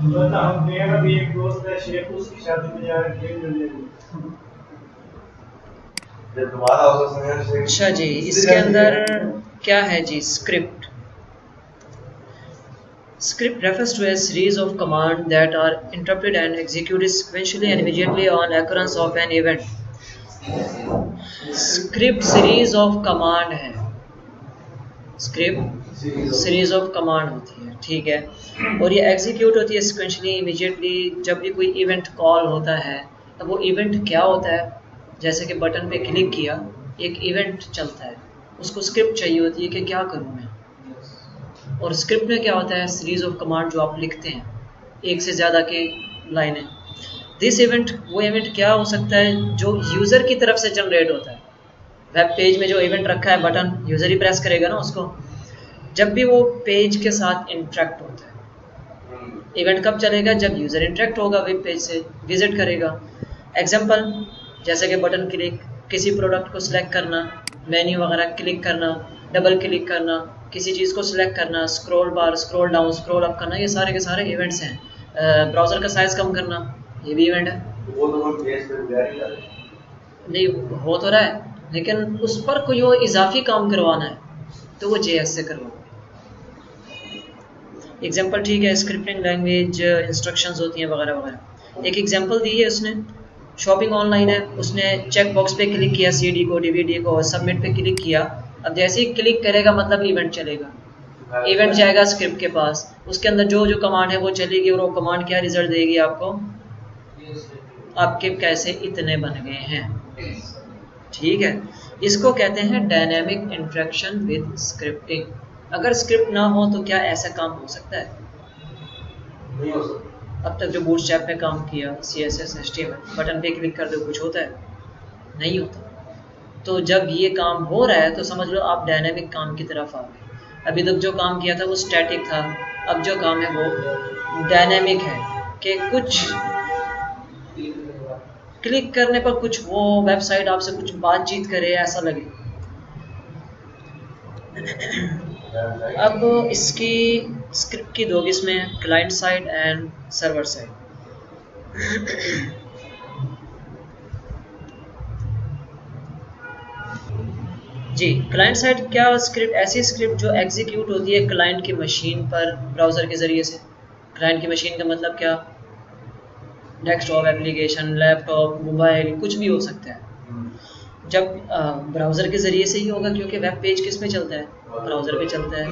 मेरा भी एक दोस्त है शेख, उसकी शादी में जा रहे थे। अच्छा जी, इसके अंदर क्या है जी? Script refers to a series of commands that are interpreted and executed sequentially and immediately on occurrence of an event. Script series of command है, स्क्रिप्ट सीरीज ऑफ कमांड होती है, ठीक है, और ये एग्जीक्यूट होती है सिक्वेंशली इमीडिएटली जब भी कोई इवेंट कॉल होता है। अब वो इवेंट क्या होता है? जैसे कि बटन पे क्लिक किया, एक इवेंट चलता है, उसको स्क्रिप्ट चाहिए होती है कि क्या करूँ मैं। और स्क्रिप्ट में क्या होता है? सीरीज ऑफ कमांड जो आप लिखते हैं, एक से ज़्यादा के लाइनें। दिस इवेंट, वो इवेंट क्या हो सकता है जो यूज़र की तरफ से जनरेट होता है। वेब पेज में जो इवेंट रखा है, बटन यूज़र ही प्रेस करेगा ना उसको, जब भी वो पेज के साथ इंटरेक्ट होता है। इवेंट कब चलेगा? जब यूज़र इंटरेक्ट होगा, वेब पेज से विजिट करेगा। एग्जांपल, जैसे कि बटन क्लिक, किसी प्रोडक्ट को सिलेक्ट करना, मेन्यू वगैरह क्लिक करना, डबल क्लिक करना, किसी चीज़ को सिलेक्ट करना, स्क्रॉल बार, स्क्रॉल डाउन, स्क्रॉल अप करना, ये सारे के सारे इवेंट्स हैं। ब्राउज़र का साइज़ कम करना, ये भी इवेंट है। नहीं हो तो रहा है, लेकिन उस पर कोई वो इजाफी काम करवाना है तो वो JS से करवाना। एग्जांपल, ठीक है, स्क्रिप्टिंग लैंग्वेज इंस्ट्रक्शंस होती हैं वगैरह वगैरह। एक एग्जांपल दी है उसने, शॉपिंग ऑनलाइन है, उसने चेक बॉक्स पे क्लिक किया, CD को, DVD को, और सबमिट पे क्लिक किया। अब जैसे ही क्लिक करेगा मतलब इवेंट चलेगा, इवेंट जाएगा स्क्रिप्ट के पास, उसके अंदर जो जो कमांड है वो चलेगी, और वो कमांड क्या रिजल्ट देगी आपको? आपके कैसे इतने बन गए हैं, ठीक है। इसको कहते हैं डायनेमिक इंटरेक्शन विद स्क्रिप्टिंग। अगर स्क्रिप्ट ना हो तो क्या ऐसा काम हो सकता है? नहीं हो सकता। अब तक जो बूटस्ट्रैप में काम किया, CSS, HTML, बटन पे क्लिक कर दो, कुछ होता है? नहीं होता। तो जब ये काम हो रहा है तो समझ लो आप डायनेमिक काम की तरफ आ गए। अभी तक जो काम किया था वो स्टैटिक था, अब जो काम है वो डायनेमिक है, कि कुछ क्लिक करने पर कुछ वो वेबसाइट आपसे कुछ बातचीत करे, ऐसा लगे। अब इसकी स्क्रिप्ट की दो किस्में हैं, client side and server side. जी, क्लाइंट साइड क्या स्क्रिप्ट? ऐसी स्क्रिप्ट जो एग्जीक्यूट होती है क्लाइंट की मशीन पर ब्राउज़र के ज़रिए से। क्लाइंट की मशीन का मतलब क्या? डेस्कटॉप एप्लीकेशन, लैपटॉप, मोबाइल, कुछ भी हो सकता है। जब ब्राउज़र के ज़रिए से ही होगा, क्योंकि वेब पेज किस में चलता है? ब्राउज़र पे चलता है।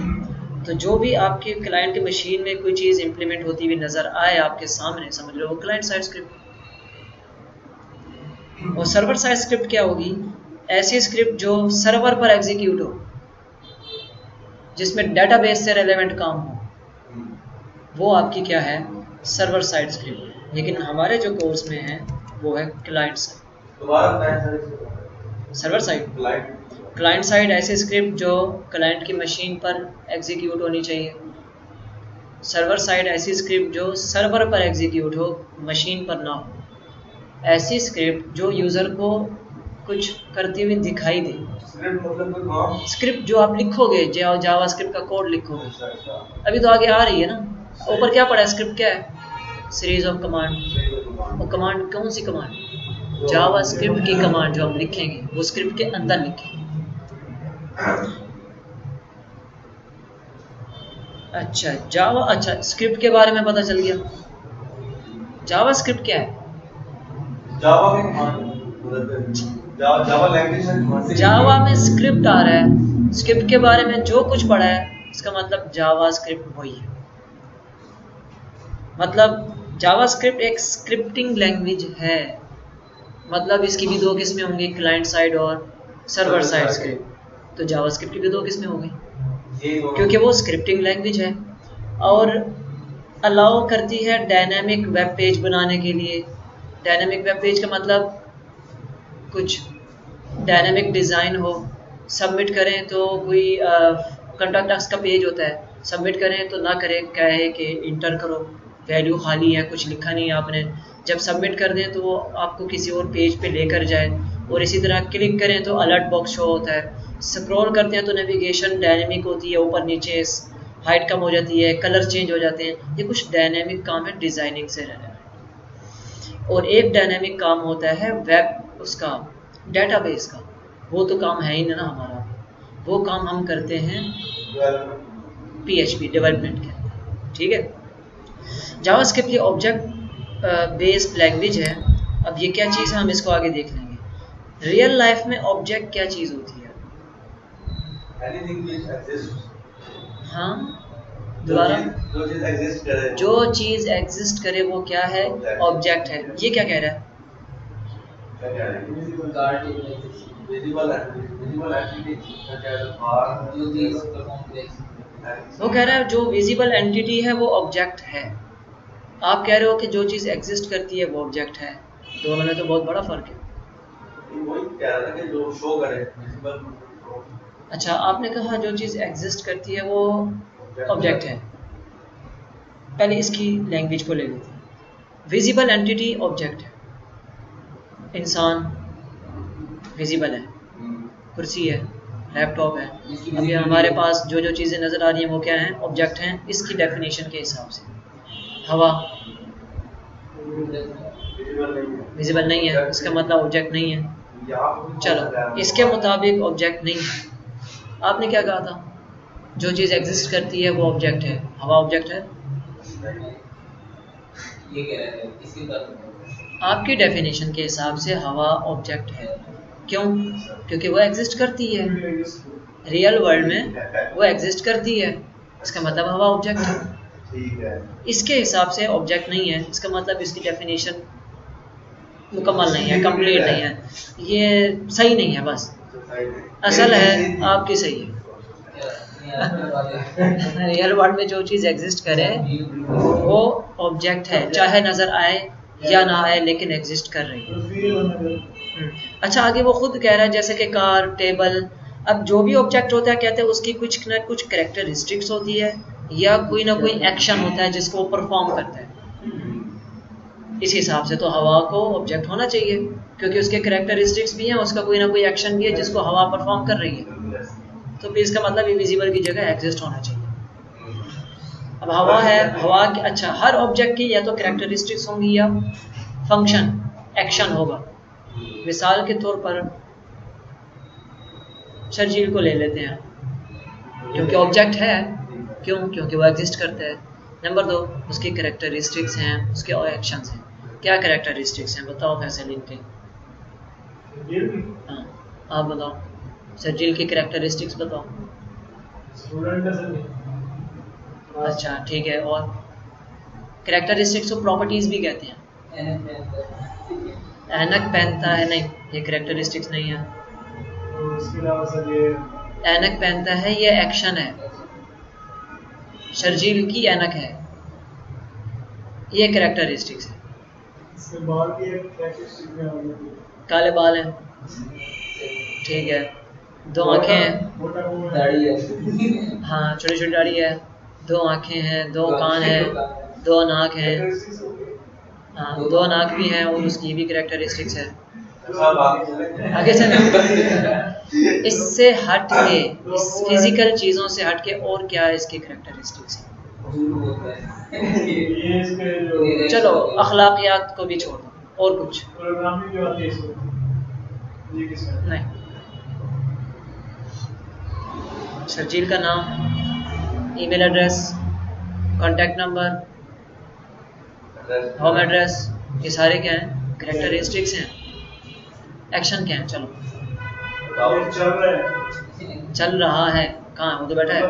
तो जो भी आपके क्लाइंट की मशीन में कोई चीज़ इंप्लीमेंट होती हुई नज़र आए आपके सामने, समझ लो वो क्लाइंट साइड स्क्रिप्ट। और सर्वर साइड स्क्रिप्ट क्या होगी? ऐसी स्क्रिप्ट जो सर्वर पर एग्जीक्यूट हो, जिसमें डेटाबेस से रेलेवेंट काम हो, वो आपकी क्या है? Server side script. लेकिन हमारे जो कोर्स में है वो है client side. Server side, client side ऐसी स्क्रिप्ट जो क्लाइंट की मशीन पर एग्जीक्यूट होनी चाहिए। सर्वर साइड ऐसी स्क्रिप्ट जो सर्वर पर एग्जीक्यूट हो, मशीन पर ना हो। ऐसी स्क्रिप्ट जो यूज़र को कुछ करती हुई दिखाई दे। स्क्रिप्ट जो आप लिखोगे, जावा स्क्रिप्ट का कोड लिखोगे, अभी तो आगे आ रही है ना। ऊपर क्या पड़ा है? स्क्रिप्ट क्या है? Series of command. और कमांड कौन सी कमांड? जावा स्क्रिप्ट की कमांड जो हम लिखेंगे वो स्क्रिप्ट के अंदर लिखेंगे। अच्छा, जावा, अच्छा स्क्रिप्ट के बारे में पता चल गया। जावा स्क्रिप्ट क्या है? जावा में स्क्रिप्ट आ रहा है, स्क्रिप्ट के बारे में जो कुछ पढ़ा है इसका मतलब जावा स्क्रिप्ट वही है। मतलब जावा स्क्रिप्ट एक स्क्रिप्टिंग लैंग्वेज है। मतलब इसकी भी दो किस्में होंगी, क्लाइंट साइड और सर्वर साइड स्क्रिप्ट। तो जावा स्क्रिप्ट की भी दो किस्में होंगी, क्योंकि वो स्क्रिप्टिंग लैंग्वेज है और अलाउ करती है डायनामिक वेब पेज बनाने के लिए। डायनामिक वेब पेज का मतलब कुछ डायनामिक डिज़ाइन हो, सबमिट करें तो कोई कॉन्टैक्ट अस का पेज होता है, सबमिट करें तो ना करें, कहे कि इंटर करो, वैल्यू खाली है, कुछ लिखा नहीं है आपने। जब सबमिट कर दें तो वो आपको किसी और पेज पे लेकर जाए। और इसी तरह क्लिक करें तो अलर्ट बॉक्स शो होता है, स्क्रॉल करते हैं तो नेविगेशन डायनेमिक होती है, ऊपर नीचे हाइट कम हो जाती है, कलर चेंज हो जाते हैं, ये कुछ डायनेमिक काम है डिज़ाइनिंग से रिलेटेड। और एक डायनेमिक काम होता है वेब उसका डेटाबेस का, वो तो काम है ही ना हमारा, वो काम हम करते हैं PHP डेवलपमेंट के अंदर, ठीक है। जावास्क्रिप्ट ये ऑब्जेक्ट बेस्ड लैंग्वेज है। अब ये क्या चीज़ है हम इसको आगे देख लेंगे। रियल लाइफ में ऑब्जेक्ट क्या चीज़ होती है? Anything which exists, हाँ दोबारा, जो चीज एग्जिस्ट करे, जो चीज़ एग्जिस्ट करे वो क्या है? ऑब्जेक्ट है। ये क्या कह रहा है? क्या कह रहे हैं? Visible entity such as a car, जो चीज परफॉर्म करेगी, वो कह रहा है जो विजिबल एंटिटी है वो ऑब्जेक्ट है। आप कह रहे हो कि जो चीज़ एग्जिस्ट करती है वो ऑब्जेक्ट है, दोनों में तो बहुत बड़ा फर्क है। वही कह रहा था कि जो शो करे विजिबल। अच्छा, आपने कहा जो चीज़ एग्जिस्ट करती है वो ऑब्जेक्ट है। पहले इसकी लैंग्वेज को ले लेते हैं। विजिबल एंटिटी ऑब्जेक्ट है, इंसान विजिबल है, कुर्सी है, लैपटॉप है, अभी हमारे पास जो जो चीज़ें नज़र आ रही हैं वो क्या हैं? ऑब्जेक्ट हैं। इसकी डेफिनेशन के हिसाब से हवा विजिबल नहीं है, इसका मतलब ऑब्जेक्ट नहीं है। चलो, इसके मुताबिक ऑब्जेक्ट नहीं है। आपने क्या कहा था? जो चीज़ एग्जिस्ट करती है वो ऑब्जेक्ट है। हवा ऑब्जेक्ट है? ये कह रहे हैं इसके बाद आपकी डेफिनेशन के हिसाब से हवा ऑब्जेक्ट है। क्यों? क्योंकि वो एग्जिस्ट करती है, रियल वर्ल्ड में वो एग्जिस्ट करती है, इसका मतलब हवा ऑब्जेक्ट है। ठीक है, इसके हिसाब से ऑब्जेक्ट नहीं है, इसका मतलब इसकी डेफिनेशन मुकम्मल नहीं है, कंप्लीट नहीं है, ये सही नहीं है। बस असल है आपकी सही है। रियल वर्ल्ड में जो चीज़ एग्जिस्ट करे वो ऑब्जेक्ट है, चाहे नज़र आए या ना आए, लेकिन एग्जिस्ट कर रही है। अच्छा, आगे वो खुद कह रहा है जैसे कि कार, टेबल। अब जो भी ऑब्जेक्ट होता है कहते हैं उसकी कुछ ना कुछ कैरेक्टरिस्टिक्स होती है या कोई ना कोई एक्शन होता है जिसको वो परफॉर्म करता है। इस हिसाब से तो हवा को ऑब्जेक्ट होना चाहिए, क्योंकि उसके कैरेक्टरिस्टिक्स भी हैं, उसका कोई ना कोई एक्शन भी है जिसको हवा परफॉर्म कर रही है। तो फिर इसका मतलब इनविजिबल की जगह एग्जिस्ट होना चाहिए। अब हवा है, हवा की अच्छा हर ऑब्जेक्ट की या तो कैरेक्टरिस्टिक्स होंगी या फंक्शन, एक्शन होगा। मिसाल के तौर पर शर्जील को ले लेते हैं, क्योंकि ऑब्जेक्ट है। क्यों? क्योंकि वो एग्जिस्ट करता है। नंबर 2, उसकी कैरेक्टरिस्टिक्स हैं, उसके और एक्शंस हैं। क्या कैरेक्टरिस्टिक्स हैं बताओ फैसल इनके? हाँ, आप बताओ शर्जील की कैरेक्टरिस्टिक्स बताओ। अच्छा ठीक है, और कैरेक्टरिस्टिक्स को प्रॉपर्टीज भी कहते हैं। ऐनक पहनता है, नहीं ये कैरेक्टरिस्टिक्स नहीं है। ऐनक पहनता है ये एक्शन है। शर्जील की ऐनक है, ये कैरेक्टरिस्टिक्स है। काले बाल हैं, ठीक है, 2 आँखें हैं, दाढ़ी है, हाँ छोटी छोटी दाढ़ी है, 2 आँखें हैं, 2 कान हैं, 2 नाक हैं, हाँ 2 नाक भी हैं, और उसकी भी कैरेक्टरिस्टिक्स है। आगे चले, इससे हट के, इस फिजिकल चीज़ों से हट के और क्या है इसकी कैरेक्टरिस्टिक्स है? चलो अखलाकियात को भी छोड़ दो, और कुछ नहीं। शर्जील का नाम, email address, contact number, home address, ये सारे क्या हैं? कैरेक्टरिस्टिक्स हैं। एक्शन क्या है? चलो चल रहा है, कहाँ है? वो तो बैठा है।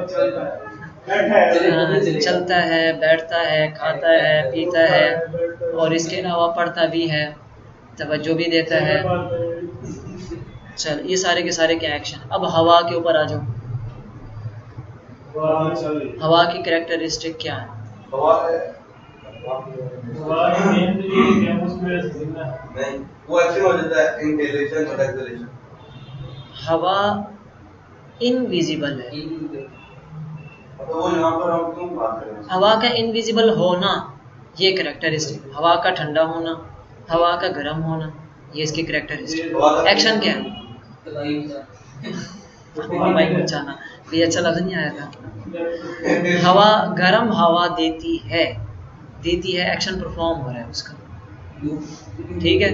चलता है, बैठता है, खाता है, पीता है, और इसके अलावा पढ़ता भी है, तवज्जो भी देता है। चल, ये सारे के सारे क्या एक्शन। अब हवा के ऊपर आ जाओ। हवा की कैरेक्टरिस्टिक क्या है? वो एक्शन हो जाता है, इंटेलिजेंस और एक्सेलरेशन। हवा इनविजिबल है। तो वो यहाँ पर हम क्यों बात कर रहे हैं? हवा का इनविजिबल होना ये कैरेक्टरिस्टिक, हवा का ठंडा होना, हवा का गर्म होना, ये इसकी कैरेक्टरिस्टिक। एक्शन क्या है? हवाई मचाना। ये अच्छा लफ्ज नहीं आया था। हवा, गर्म हवा देती है एक्शन परफॉर्म हो रहा है उसका, ठीक है।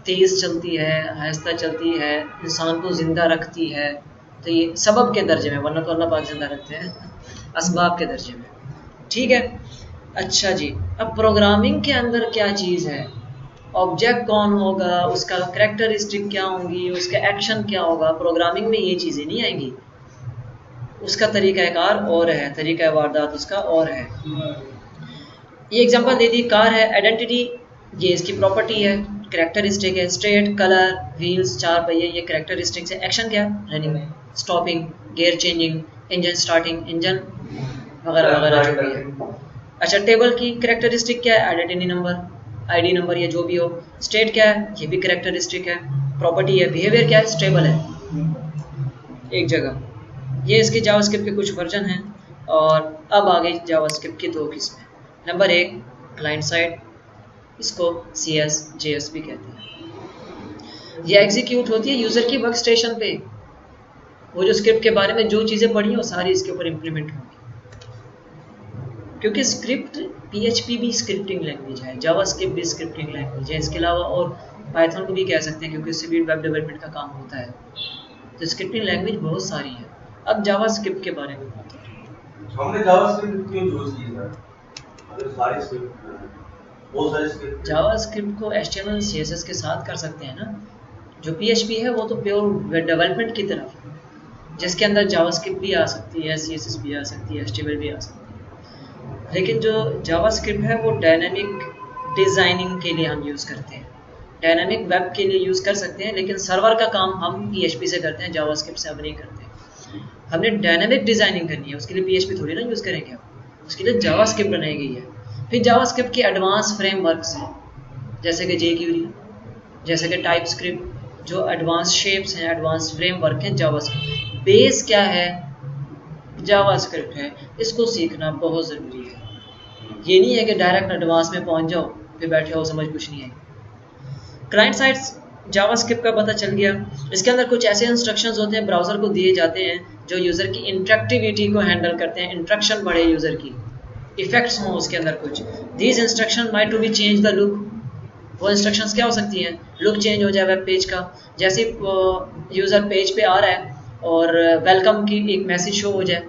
तेज चलती है, आहिस्ता चलती है, इंसान को जिंदा रखती है, तो ये सबब के दर्जे में, वरना तो अल्लाह पाक जिंदा रखते हैं, असबाब के दर्जे में, ठीक है। अच्छा जी, अब प्रोग्रामिंग के अंदर क्या चीज़ है, ऑब्जेक्ट कौन होगा, उसका करैक्टरिस्टिक क्या होंगी, उसका एक्शन क्या होगा, प्रोग्रामिंग में ये चीज़ें नहीं आएंगी। उसका तरीक़ाकार और है, तरीक़ा वारदात उसका और है। ये एग्जांपल दे दी, कार है, आइडेंटिटी ये इसकी प्रॉपर्टी है, करैक्टरिस्टिक है, स्ट्रेट, कलर, व्हील्स, चार पहिए, ये करैक्टरिस्टिक्स है। एक्शन क्या, running, stopping, gear changing, engine starting, engine वगैरह वगैरह जो भी है। अच्छा, टेबल की करैक्टरिस्टिक क्या है, आइडेंटिटी नंबर, आईडी नंबर या जो भी हो। स्टेट क्या है, ये भी करैक्टरिस्टिक है, प्रॉपर्टी है। बिहेवियर क्या है, स्टेबल है एक जगह। ये इसके जावास्क्रिप्ट के कुछ वर्जन हैं, और अब आगे जावास्क्रिप्ट की दो किस्में। नंबर 1 क्लाइंट साइड, इसको CSJS भी कहते हैं। ये एग्जीक्यूट होती है यूज़र की वर्क स्टेशन पे। वो जो स्क्रिप्ट के बारे में जो चीज़ें पढ़ी हो सारी इसके ऊपर इम्प्लीमेंट होंगी, क्योंकि स्क्रिप्ट PHP भी स्क्रिप्टिंग लैंग्वेज है, जावास्क्रिप्ट भी स्क्रिप्टिंग लैंग्वेज है। इसके अलावा और पाइथन को भी कह सकते हैं, क्योंकि उससे भी वेब डेवलपमेंट का काम होता है। तो स्क्रिप्टिंग लैंग्वेज बहुत सारी है। अब जावास्क्रिप्ट के बारे में बात करें। हमने जावास्क्रिप्ट क्यों यूज की है? अगर सारी स्क्रिप्ट बहुत सारी स्क्रिप्ट, जावास्क्रिप्ट को HTML CSS के साथ कर सकते हैं ना। जो PHP है वो तो प्योर डेवलपमेंट की तरफ है, जिसके अंदर जावास्क्रिप्ट भी आ सकती है, CSS भी आ सकती है, HTML भी आ सकती है। लेकिन जो जावास्क्रिप्ट है वो डायनामिक डिज़ाइनिंग के लिए हम यूज़ करते हैं, डायनामिक वेब के लिए यूज़ कर सकते हैं, लेकिन सर्वर का काम हम PHP से करते हैं, जावास्क्रिप्ट से अब नहीं करते। हमने डायनामिक डिज़ाइनिंग करनी है, उसके लिए PHP थोड़ी ना यूज़ करेंगे, उसके लिए जावास्क्रिप्ट बनाई गई है। फिर जावास्क्रिप्ट के एडवांस फ्रेमवर्क्स हैं, जैसे कि jQuery, जैसे कि टाइपस्क्रिप्ट, जो एडवांस शेप्स हैं, एडवांस फ्रेमवर्क हैं जावास्क्रिप्ट। बेस क्या है, जावास्क्रिप्ट है, इसको सीखना बहुत ज़रूरी है। ये नहीं है कि डायरेक्ट एडवांस में पहुंच जाओ फिर बैठे हो, समझ कुछ नहीं है। क्लाइंट साइड जावास्क्रिप्ट का पता चल गया। इसके अंदर कुछ ऐसे इंस्ट्रक्शंस होते हैं, ब्राउज़र को दिए जाते हैं, जो यूज़र की इंटरेक्टिविटी को हैंडल करते हैं, इंटरेक्शन बढ़े यूज़र की, इफेक्ट्स हों उसके अंदर कुछ। These instruction might to be change the look. वो इंस्ट्रक्शंस क्या हो सकती हैं, लुक चेंज हो जाए वेब पेज का, जैसे यूज़र पेज पे आ रहा है और वेलकम की एक मैसेज शो हो जाए,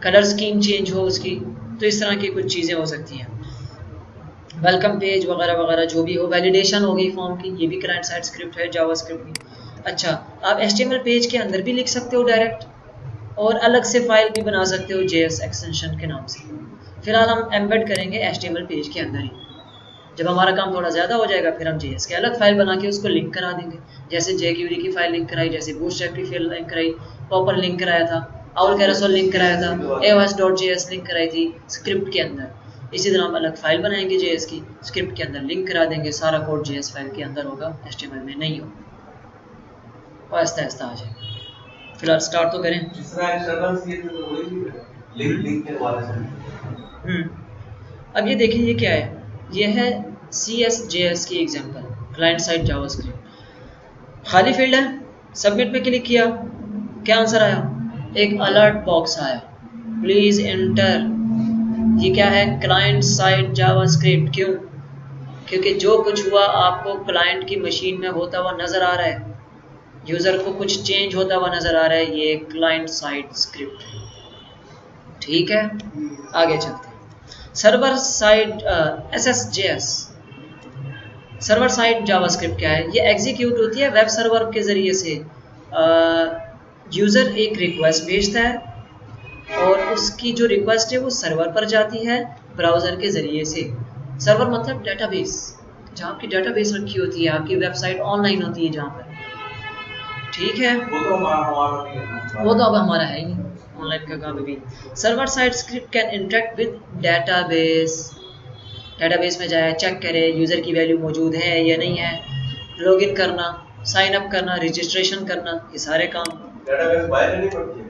कलर स्कीम चेंज हो उसकी, तो इस तरह की कुछ चीज़ें हो सकती हैं। वेलकम पेज वगैरह वगैरह जो भी हो, वैलिडेशन हो गई फॉर्म की, ये भी क्लाइंट साइड स्क्रिप्ट है जावास्क्रिप्ट की। अच्छा, आप HTML पेज के अंदर भी लिख सकते हो डायरेक्ट, और अलग से फाइल भी बना सकते हो JS एक्सटेंशन के नाम से। फिलहाल हम एम्बेड करेंगे HTML पेज के अंदर ही। जब हमारा काम थोड़ा ज़्यादा हो जाएगा फिर हम JS के अलग फाइल बना के उसको लिंक करा देंगे, जैसे jQuery की फाइल लिंक कराई, जैसे बूटस्ट्रैप की फाइल लिंक कराई, पॉपर लिंक कराया था, आउल कैरोसेल लिंक कराया था, aos.js लिंक कराई थी स्क्रिप्ट के अंदर। इसी तरह हम अलग फाइल बनाएंगे JS की, स्क्रिप्ट के अंदर लिंक करा देंगे, सारा कोड JS फाइल के अंदर होगा, HTML में नहीं होगा, और आहिस्ता आहिस्ता आ जाएगा। फिलहाल स्टार्ट तो करें। अब ये देखिए, ये क्या है, ये है CSJS की एग्जांपल, क्लाइंट साइड जावास्क्रिप्ट। खाली फील्ड है, सबमिट पे क्लिक किया, क्या आंसर आया, एक अलर्ट बॉक्स आया, प्लीज एंटर। ये क्या है, क्लाइंट साइड जावास्क्रिप्ट। क्यों, क्योंकि जो कुछ हुआ आपको क्लाइंट की मशीन में होता हुआ नजर आ रहा है, यूजर को कुछ चेंज होता हुआ नजर आ रहा है, ये क्लाइंट साइड स्क्रिप्ट है। ठीक है, आगे चलते हैं। Server side SSJS, server side JavaScript क्या है, ये एग्जीक्यूट होती है वेब सर्वर के ज़रिए से। यूज़र एक रिक्वेस्ट भेजता है और उसकी जो रिक्वेस्ट है वो सर्वर पर जाती है ब्राउज़र के ज़रिए से। सर्वर मतलब डेटाबेस, जहाँ आपकी डेटाबेस रखी होती है, आपकी वेबसाइट ऑनलाइन होती है जहाँ पर, ठीक है। वो तो अब हमारा है ही नहीं, ऑनलाइन का काम भी। Server side script can interact with database, database में जाए, चेक करे यूज़र की वैल्यू मौजूद है या नहीं है, लॉगिन करना, साइन अप करना, रजिस्ट्रेशन करना, ये सारे काम। डेटाबेस बाहर नहीं पड़ती है,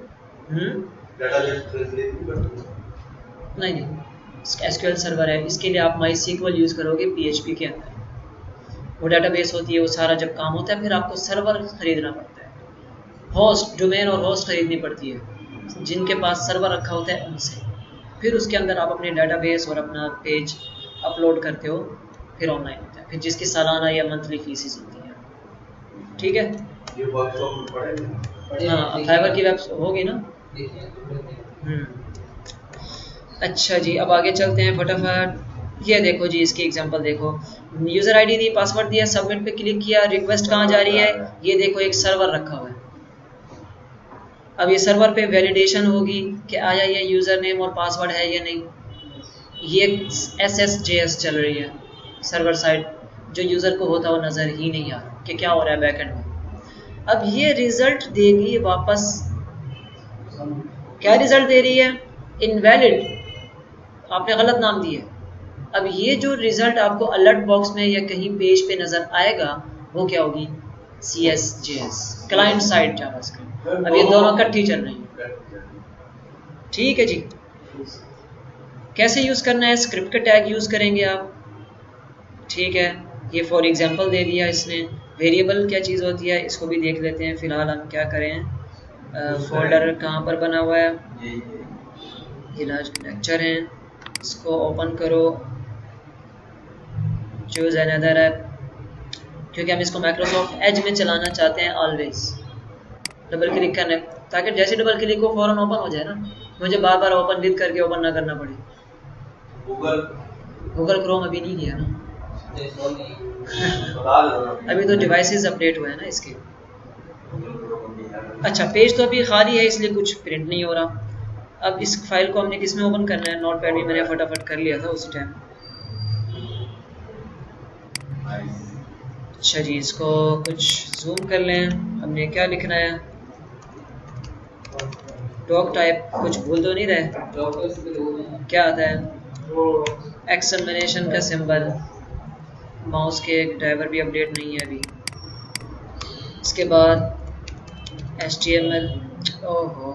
डेटाबेस ट्रांसलेट नहीं करती है। नहीं, SQL सर्वर है, इसके लिए आप MySQL यूज़ करोगे PHP के अंदर। वो डेटाबेस होती है, वो सारा जब काम होता है फिर आपको सर्वर खरीदना पड़ता है। होस्ट, डोमेन और होस्ट खरीदनी पड़ती है जिनके पास सर्वर रखा होता है उनसे। फिर उसके अंदर आप अपने डेटाबेस और अपना पेज अपलोड करते हो, फिर ऑनलाइन होता है, फिर जिसकी सालाना या मंथली फीसिस होती है। ठीक है, ये वर्कशॉप में पढ़ेंगे। हाँ फाइवर की वेब होगी ना। अच्छा जी, अब आगे चलते हैं फटाफट। ये देखो जी, इसकी एग्जांपल देखो, यूज़र आईडी दी, पासवर्ड दिया, सबमिट पे क्लिक किया, रिक्वेस्ट कहाँ जा रही है, ये देखो एक सर्वर रखा हुआ है। अब ये सर्वर पे वैलिडेशन होगी कि आया ये यूज़र नेम और पासवर्ड है या नहीं। ये SSJS चल रही है, सर्वर साइड, जो यूज़र को होता हुआ नज़र ही नहीं आ रहा कि क्या हो रहा है बैकएंड में। अब ये रिज़ल्ट देगी वापस, क्या रिज़ल्ट दे रही है, इनवैलिड, आपने गलत नाम दिया। अब ये जो रिज़ल्ट आपको अलर्ट बॉक्स में या कहीं पेज पे नज़र आएगा वो क्या होगी, CSJS, क्लाइंट साइड जावास्क्रिप्ट। अब ये दोनों इकट्ठी चल रही हैं। ठीक है जी, कैसे यूज़ करना है, स्क्रिप्ट का टैग यूज़ करेंगे आप। ठीक है, ये फॉर एग्जांपल दे दिया इसने। वेरिएबल क्या चीज़ होती है इसको भी देख लेते हैं। फ़िलहाल हम क्या करें, फोल्डर कहाँ पर बना हुआ है, इलाज के लेक्चर हैं, इसको ओपन करो, चूज अनदर ऐप, क्योंकि हम इसको माइक्रोसॉफ्ट एज में चलाना चाहते हैं ऑलवेज। डबल क्लिक करना है ताकि जैसे डबल क्लिक हो फौरन ओपन हो जाए ना, मुझे बार बार ओपन विद करके ओपन ना करना पड़े। गूगल क्रोम अभी नहीं लिया ना अभी तो डिवाइसेस अपडेट हुए हैं ना इसके। अच्छा, पेज तो अभी खाली है इसलिए कुछ प्रिंट नहीं हो रहा। अब इस फाइल को हमने किस में ओपन करना है, नोटपैड भी मैंने फटाफट कर लिया था उसी टाइम। अच्छा जी, इसको कुछ जूम कर लें। हमने क्या लिखना है, डॉक टाइप, कुछ भूल तो नहीं रहे, क्या आता है, एक्सलरेशन का सिंबल, माउस के ड्राइवर भी अपडेट नहीं है अभी। इसके बाद HTML, ओहो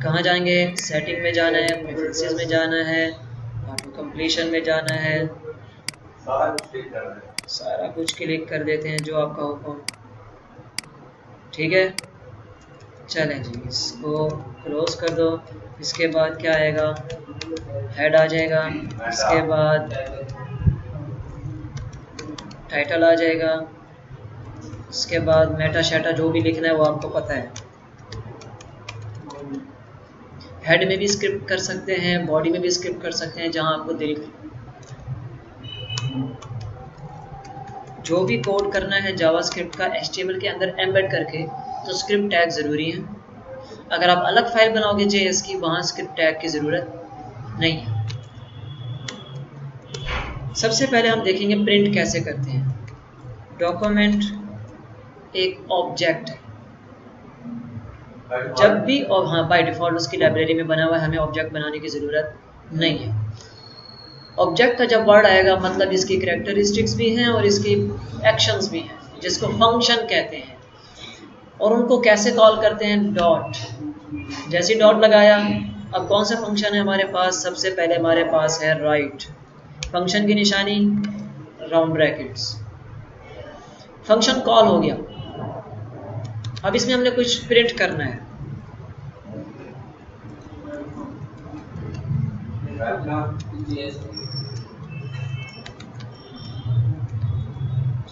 कहाँ जाएंगे, सेटिंग में जाना है, प्रेफरेंसेस में जाना है, ऑटो कंप्लीशन में जाना है, सारा कुछ क्लिक कर देते हैं जो आपका हुक्म। ठीक है, चलें जी, इसको क्लोज कर दो। इसके बाद क्या आएगा, हेड आ जाएगा, इसके बाद टाइटल आ जाएगा, इसके बाद मेटा शेटा जो भी लिखना है वो आपको पता है। हेड में भी स्क्रिप्ट कर सकते हैं, बॉडी में भी स्क्रिप्ट कर सकते हैं, जहां आपको दिल, जो भी कोड करना है जावास्क्रिप्ट का HTML के अंदर एम्बेड करके, तो स्क्रिप्ट टैग ज़रूरी है। अगर आप अलग फाइल बनाओगे JS की, वहाँ स्क्रिप्ट टैग की ज़रूरत नहीं है। सबसे पहले हम देखेंगे प्रिंट कैसे करते हैं। डॉक्यूमेंट एक ऑब्जेक्ट है, जब भी, और हाँ बाय डिफ़ॉल्ट उसकी लाइब्रेरी में बना हुआ है, हमें ऑब्जेक्ट बनाने की ज़रूरत नहीं है। ऑब्जेक्ट का जब वर्ड आएगा मतलब इसकी कैरेक्टरिस्टिक्स भी हैं और इसकी एक्शंस भी हैं, जिसको फंक्शन कहते हैं। और उनको कैसे कॉल करते हैं, डॉट, जैसे डॉट लगाया। अब कौन सा फंक्शन है हमारे पास, सबसे पहले हमारे पास है राइट, फंक्शन की निशानी राउंड ब्रैकेट्स, फंक्शन कॉल हो गया। अब इसमें हमने कुछ प्रिंट करना है।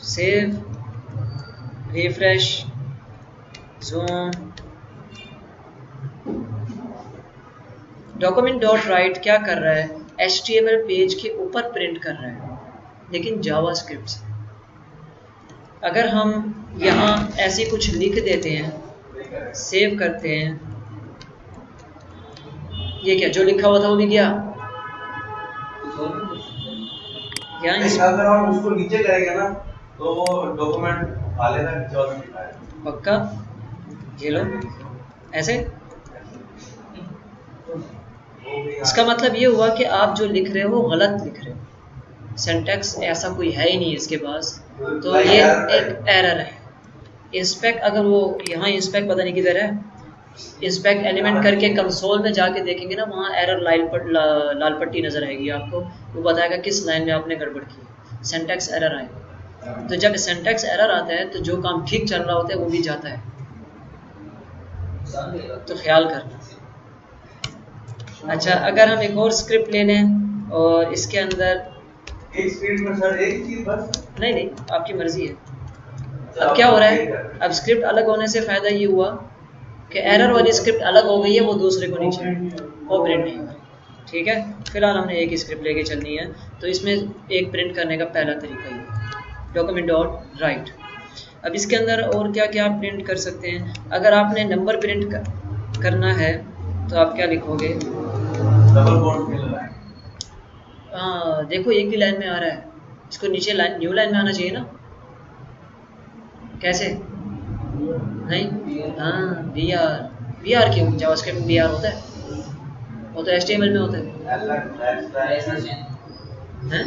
Save, refresh, zoom. Document dot right क्या कर रहा है, HTML पेज के ऊपर प्रिंट कर रहा है, लेकिन जावास्क्रिप्ट से। अगर हम यहाँ ऐसे कुछ लिख देते हैं, सेव करते हैं, ये क्या जो लिखा हुआ था वो भी गया। अगर हम उसको नीचे करेंगे ना तो वो डॉक्यूमेंट खा लेगा, नीचे वाला नहीं खाएगा। पक्का, ये लो ऐसे। इसका मतलब ये हुआ कि आप जो लिख रहे हो गलत लिख रहे हो, सिंटैक्स ऐसा कोई है ही नहीं इसके पास, तो ये एक एरर है। इंस्पेक्ट, अगर वो यहाँ इंस्पेक्ट पता नहीं किधर है, इंस्पेक्ट एलिमेंट करके कंसोल में जाके देखेंगे ना, वहाँ एरर लाल पट्टी नज़र आएगी आपको, वो बताएगा किस लाइन में आपने गड़बड़ की, सिंटैक्स एरर आएगा। तो जब सिंटैक्स एरर आता है तो जो काम ठीक चल रहा होता है वो भी जाता है। नुकसान देगा। तो ख्याल करना। अच्छा, अगर हम एक और स्क्रिप्ट ले लें और इसके अंदर एक स्क्रीन में सर एक चीज बस। नहीं, आपकी मर्जी है। अब क्या हो रहा है, अब स्क्रिप्ट अलग होने से फायदा ये हुआ कि एरर वाली स्क्रिप्ट अलग हो गई है, वो दूसरे को नहीं चाहिए, वो प्रिंट नहीं होगा। ठीक है, फिलहाल हमने एक ही स्क्रिप्ट लेके चलनी है। तो इसमें एक प्रिंट करने का पहला तरीका ये डॉक्यूमेंट डॉट राइट। अब इसके अंदर और क्या क्या प्रिंट कर सकते हैं। अगर आपने नंबर प्रिंट करना है तो आप क्या लिखोगे, डबल कोट में लगाएं। हाँ देखो एक ही लाइन में आ रहा है, इसको नीचे लाइन न्यू लाइन में आना चाहिए ना, कैसे नहीं, हाँ वी आर क्यों, जावास्क्रिप्ट में वी आर होता है, वो तो HTML में होता है। हैं?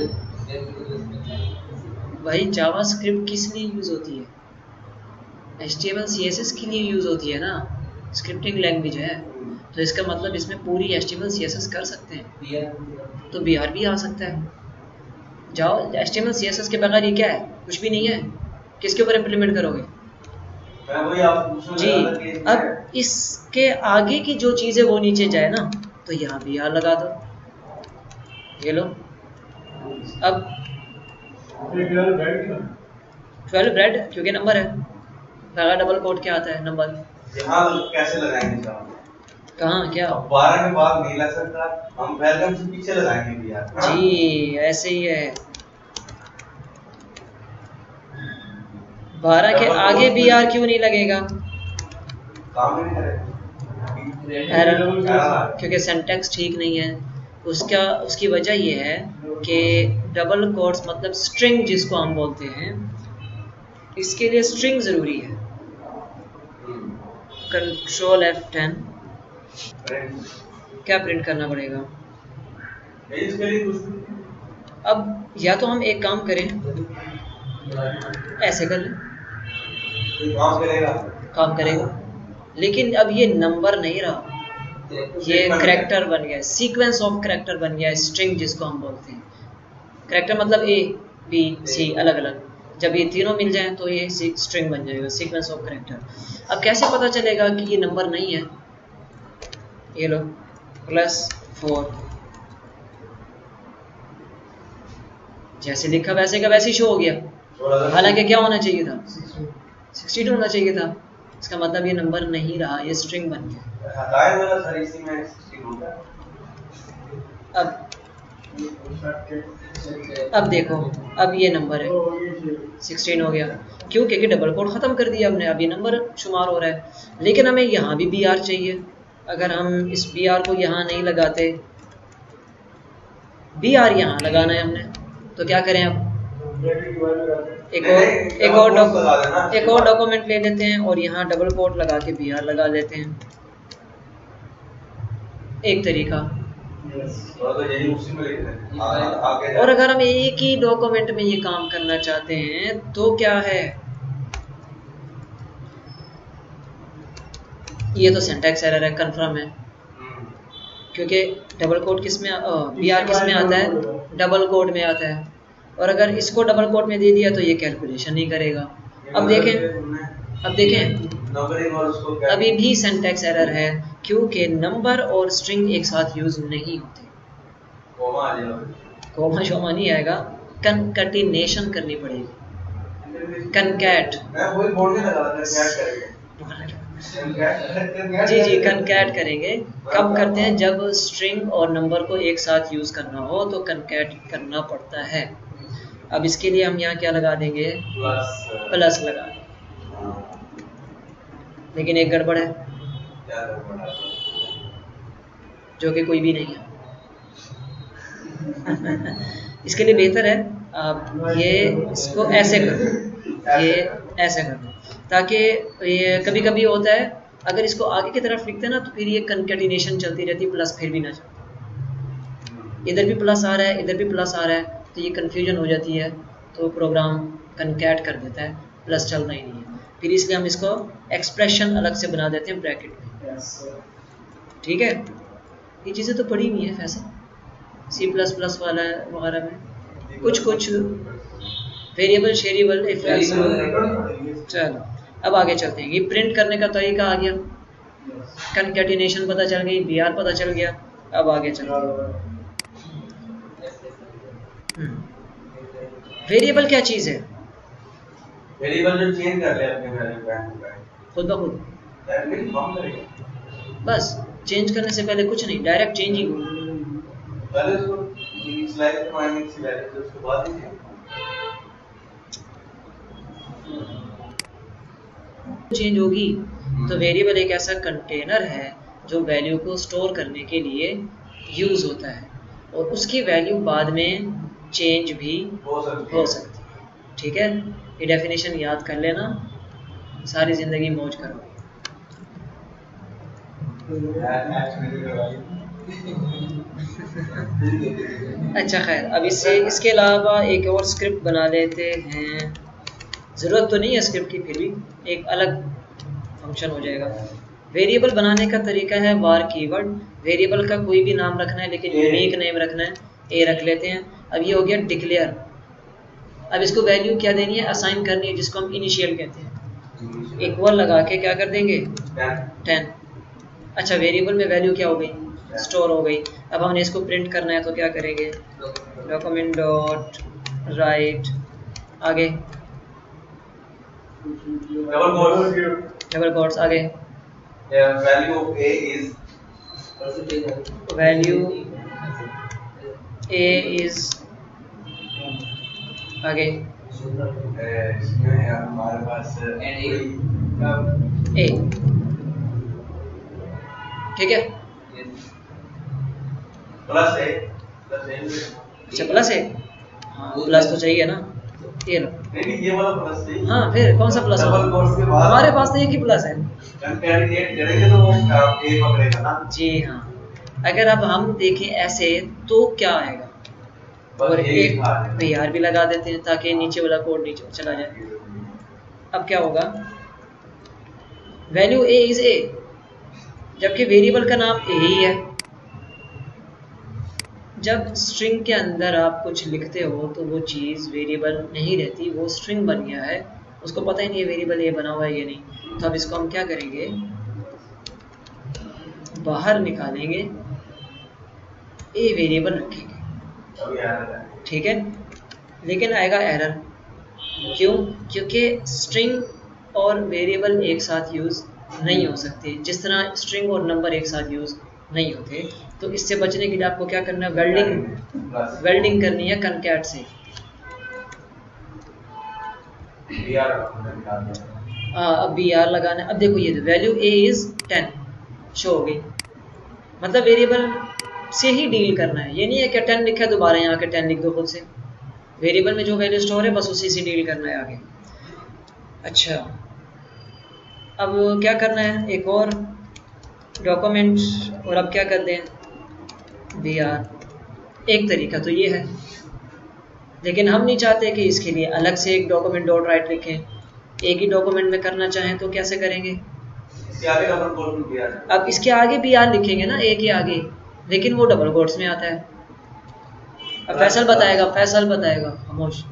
भाई जावास्क्रिप्ट किस लिए यूज होती है, HTML CSS के लिए यूज होती है ना, स्क्रिप्टिंग लैंग्वेज है। तो इसका मतलब इसमें पूरी HTML CSS कर सकते हैं, तो BR भी आ सकता है। जाओ HTML CSS के बगैर ये क्या है, कुछ भी नहीं है, किसके ऊपर इम्प्लीमेंट करोगे जी। अब इसके आगे की जो चीज़ है वो नीचे जाए ना, तो यहाँ BR लगा दो, ये लो। अब 12 ब्रेड क्योंकि नंबर है, बगैर डबल कोट क्या आता है, नंबर। यहाँ कैसे लगाएंगे साहब? कहाँ क्या 12 के बाद नहीं लग सकता, हम वेलकम से पीछे लगाएंगे भी यार। जी, ऐसे ही है। 12 के आगे BR क्यों नहीं लगेगा, काम नहीं करेगा एरर, क्योंकि सिंटैक्स ठीक नहीं है। उसकी वजह ये है कि डबल कोट्स मतलब स्ट्रिंग जिसको हम बोलते हैं, इसके लिए स्ट्रिंग ज़रूरी है। कंट्रोल F10 क्या प्रिंट करना पड़ेगा। इसके लिए कुछ अब या तो हम एक काम करें, ऐसे कर लें, काम करेगा, लेकिन अब ये नंबर नहीं रहा, ये करैक्टर बन गया, सीक्वेंस ऑफ करैक्टर बन गया, स्ट्रिंग जिसको हम बोलते हैं। करैक्टर मतलब A B C अलग अलग, जब ये तीनों मिल जाएं तो ये स्ट्रिंग बन जाएगा, सीक्वेंस ऑफ करैक्टर। अब कैसे पता चलेगा कि ये नंबर नहीं है, ये लो +4, जैसे लिखा वैसे का वैसे ही शो हो गया, हालांकि क्या होना चाहिए था, 62 होना चाहिए था। इसका मतलब ये नंबर नहीं रहा, ये स्ट्रिंग बन गया। अब देखो, अब ये नंबर है 16 हो गया, क्यों, क्योंकि डबल कोड ख़त्म कर दिया हमने, अब ये नंबर शुमार हो रहा है। लेकिन हमें यहाँ भी BR चाहिए, अगर हम इस BR को यहाँ नहीं लगाते, BR यहाँ लगाना है हमने, तो क्या करें, अब एक और डॉक्यूमेंट ले लेते हैं और यहाँ डबल कोट लगा के BR लगा लेते हैं, एक तरीका। और अगर हम एक ही डॉक्यूमेंट में ये काम करना चाहते हैं तो क्या है, ये तो सिंटैक्स एरर है, कंफर्म है, क्योंकि डबल कोट किस में BR किस में आता है, डबल कोट में आता है। और अगर इसको डबल कोट में दे दिया तो ये कैलकुलेशन नहीं करेगा। अब देखें अभी भी सिंटैक्स एरर है, क्योंकि नंबर और स्ट्रिंग एक साथ यूज नहीं होते। कोमा शोमा नहीं आएगा, कंकैटिनेशन करनी पड़ेगी, कनकैट। जी कनकैट करेंगे। कब करते हैं, जब स्ट्रिंग और नंबर को एक साथ यूज करना हो तो कनकैट करना पड़ता है। अब इसके लिए हम यहाँ क्या लगा देंगे, प्लस लगा देंगे। लेकिन एक गड़बड़ है जो कि कोई भी नहीं है। इसके लिए बेहतर है आप ये इसको ऐसे कर दो, ये ऐसे कर दो, ताकि ये कभी कभी होता है अगर इसको आगे की तरफ लिखते हैं ना तो फिर ये कंकैटिनेशन चलती रहती है, प्लस फिर भी ना चलती, इधर भी प्लस आ रहा है इधर भी प्लस आ रहा है, तो ये कन्फ्यूजन हो जाती है, तो प्रोग्राम कनकैट कर देता है, प्लस चलना ही नहीं है। फिर इसलिए हम इसको एक्सप्रेशन अलग से बना देते हैं ब्रैकेट में। ठीक है, ये चीज़ें तो पड़ी हुई हैं फैसल C++ वाला वगैरह में, कुछ वेरिएबल शेरिएबल इफ। चलो अब आगे चलते हैं, ये प्रिंट करने का तरीका आ गया। कंकैटिनेशन पता चल गई, BR पता चल गया। अब आगे चलो। वेरिएबल क्या चीज़ है? वेरिएबल जो चेंज कर ले अपने वैल्यू का खुद ब खुद डायरेक्टली फॉर्म करेगा। बस चेंज करने से पहले कुछ नहीं, डायरेक्ट चेंजिंग। पहले उसको इनिशियलाइज करवाएंगे किसी वैल्यू से, उसके बाद ही चेंज होगी। तो वेरिएबल एक ऐसा कंटेनर है जो वैल्यू को स्टोर करने के लिए यूज होता है, और उसकी वैल्यू बाद में चेंज भी हो सकती हो सकती है। ठीक है, ये डेफिनेशन याद कर लेना, सारी जिंदगी मौज करो। अच्छा खैर, अब इसके अलावा एक और स्क्रिप्ट बना लेते हैं। ज़रूरत तो नहीं है स्क्रिप्ट की, फिर भी एक अलग फंक्शन हो जाएगा। वेरिएबल बनाने का तरीका है var कीवर्ड। वेरिएबल का कोई भी नाम रखना है, लेकिन यूनिक नेम रखना है। ए रख लेते हैं। अब ये हो गया डिक्लेयर। अब इसको वैल्यू क्या देनी है? असाइन करनी है, जिसको हम इनिशियल कहते हैं। इक्वल लगा के क्या कर देंगे? 10। अच्छा, वेरिएबल में वैल्यू क्या हो गई? स्टोर हो गई। अब हमने इसको प्रिंट करना है तो क्या करेंगे? डॉक्यूमेंट डॉट राइट, आगे डबल कोट्स, आगे value of A is value A is, आगे इसमें हमारे पास ए। ठीक है, प्लस ए अच्छा प्लस है, हाँ प्लस तो चाहिए ना, ये लो। नहीं ये वाला प्लस चाहिए। हाँ फिर कौन सा प्लस है? डबल कोट्स के बाद हमारे पास तो एक ही प्लस है। कंकैटिनेट करेंगे तो वो ए पकड़ेगा ना। जी हाँ, अगर अब हम देखें ऐसे तो क्या आएगा? और एक BR भी लगा देते हैं ताकि नीचे वाला कोड नीचे चला जाए। अब क्या होगा? वैल्यू ए इज ए, जबकि वेरिएबल का नाम ए ही है। जब स्ट्रिंग के अंदर आप कुछ लिखते हो तो वो चीज़ वेरिएबल नहीं रहती, वो स्ट्रिंग बन गया है, उसको पता ही नहीं है वेरिएबल ये बना हुआ है ये नहीं। तो अब इसको हम क्या करेंगे? बाहर निकालेंगे, ए वेरिएबल रखेंगे। ठीक है, लेकिन आएगा एरर। क्यों? क्योंकि स्ट्रिंग और वेरिएबल एक साथ यूज़ नहीं हो सकते, जिस तरह स्ट्रिंग और नंबर एक साथ यूज़ नहीं होते। तो इससे बचने के लिए आपको क्या करना है? वेल्डिंग करनी है कनकैट से। अब BR लगाना है। अब देखो ये वैल्यू ए इज 10 शो हो गई, मतलब वेरिएबल से ही डील करना है। ये नहीं है कि 10 लिखा है दोबारा यहाँ के 10 लिख दो खुद से। वेरिएबल में जो वैल्यू स्टोर है बस उसी से डील करना है आगे। अच्छा, अब क्या करना है? एक और डॉक्यूमेंट, और अब क्या कर दें? BR। एक तरीका तो ये है, लेकिन हम नहीं चाहते कि इसके लिए अलग से एक डॉक्यूमेंट डॉट राइट लिखें। एक ही डॉक्यूमेंट में करना चाहें तो कैसे करेंगे? अब इसके आगे BR लिखेंगे ना, ए के आगे, लेकिन वो डबल कोट्स में आता है। अब फैसल बताएगा खामोश।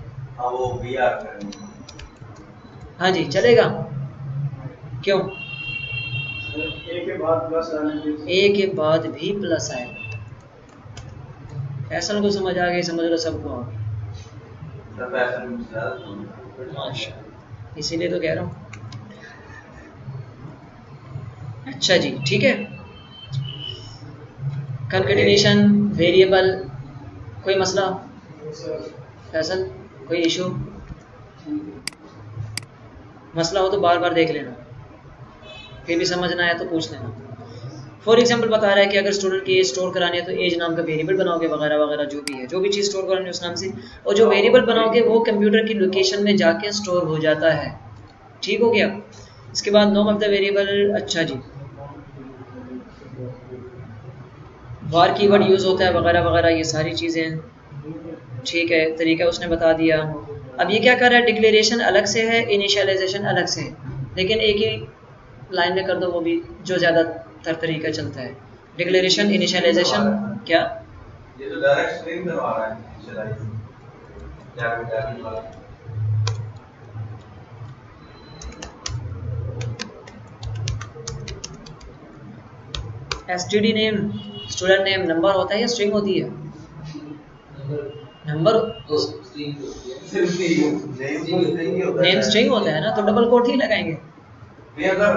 हाँ जी, चलेगा? क्यों? ए के बाद प्लस आने के ए के बाद भी प्लस आएगा। फैसल को समझ आ गई, समझ लो सबको आ गई। इसीलिए तो कह रहा हूँ। अच्छा जी, ठीक है। कंकैटिनेशन वेरिएबल, कोई मसला? फैसल कोई इशू? मसला हो तो बार बार देख लेना, फिर भी समझ ना आया तो पूछ लेना। फॉर एग्जाम्पल बता रहा है कि अगर स्टूडेंट की एज स्टोर करानी है तो एज नाम का वेरिएबल बनाओगे, वगैरह वगैरह जो भी है, जो भी चीज़ स्टोर करानी है उस नाम से। और जो वेरिएबल बनाओगे वो कंप्यूटर की लोकेशन में जाके स्टोर हो जाता है। ठीक हो गया? इसके बाद नेम ऑफ द वेरिएबल। अच्छा जी, var कीवर्ड यूज़ होता है वगैरह वगैरह, ये सारी चीज़ें। ठीक है, तरीका उसने बता दिया। अब ये क्या कर रहा है? डिक्लेरेशन अलग से है, इनिशियलाइजेशन अलग से है, लेकिन एक ही लाइन में कर दो, वो भी जो ज़्यादातर तरीका चलता है। Declaration, initialisation. क्या ये तो डायरेक्ट स्ट्रिंग करवा रहा है इनिशियलाइज वाला। STD name student name number होता है या स्ट्रिंग होती है? नंबर नेम स्ट्रिंग होता है ना, तो डबल कोट ही लगाएंगे। नहीं अगर